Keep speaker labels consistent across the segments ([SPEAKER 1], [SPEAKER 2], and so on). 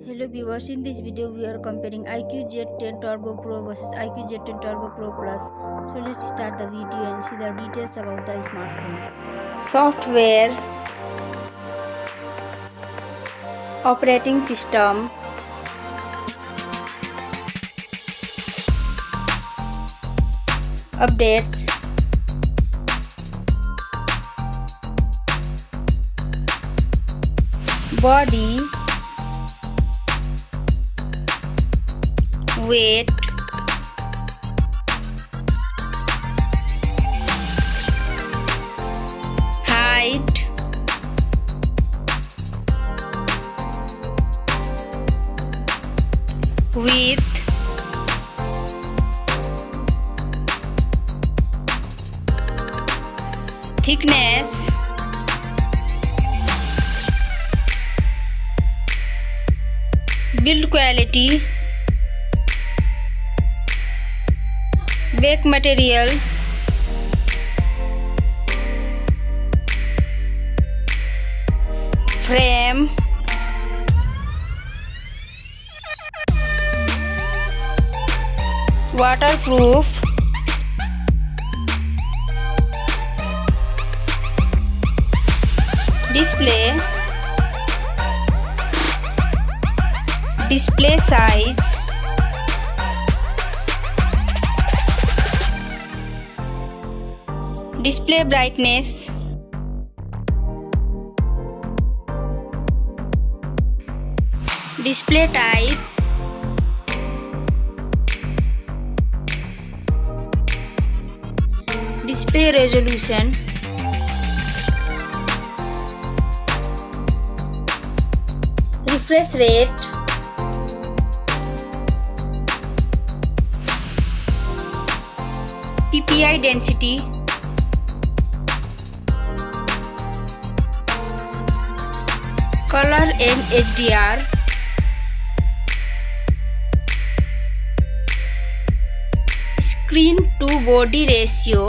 [SPEAKER 1] Hello viewers, in this video we are comparing iQOO Z10 Turbo Pro versus iQOO Z10 Turbo Pro Plus. So let's start the video and see the details about the smartphone. Software, operating system, updates, body, weight, height, width, thickness, build quality, back material, frame, waterproof, display size, display brightness, display type, display resolution, refresh rate, PPI density, color and HDR, screen to body ratio,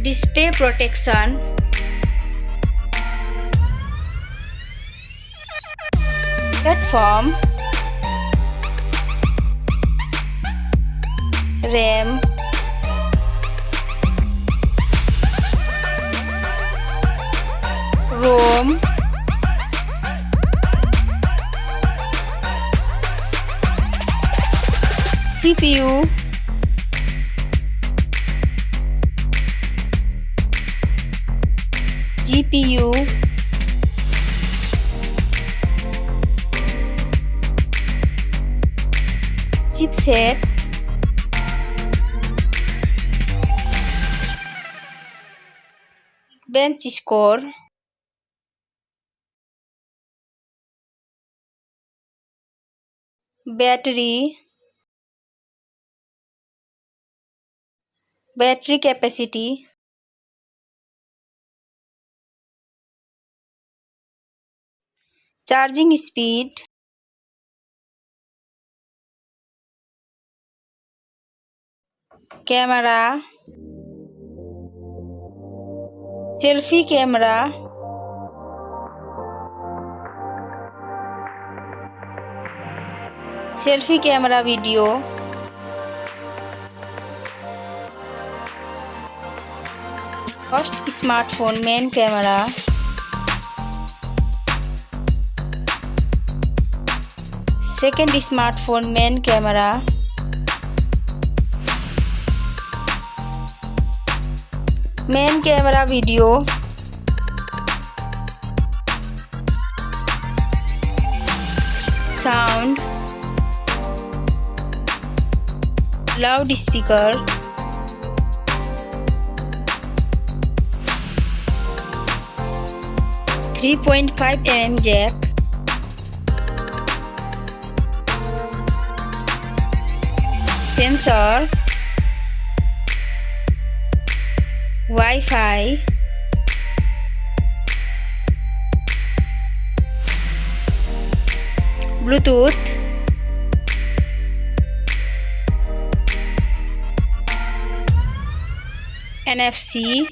[SPEAKER 1] display protection, platform, RAM, ROM, CPU, GPU, chipset, Geekbench Score, battery capacity, charging speed, camera, selfie camera, video, first smartphone main camera, second smartphone main camera, main camera video, sound, loudspeaker, .5mm jack, sensor, Wi-Fi, Bluetooth, NFC,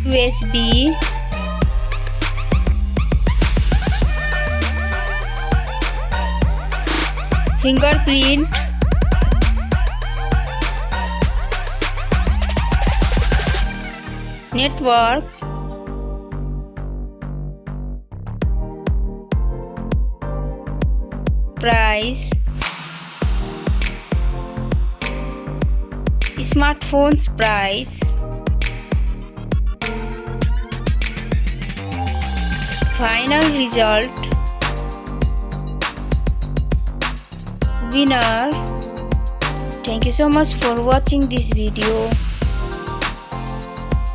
[SPEAKER 1] USB, fingerprint, network, price, smartphone's price, final result, winner. Thank you so much for watching this video.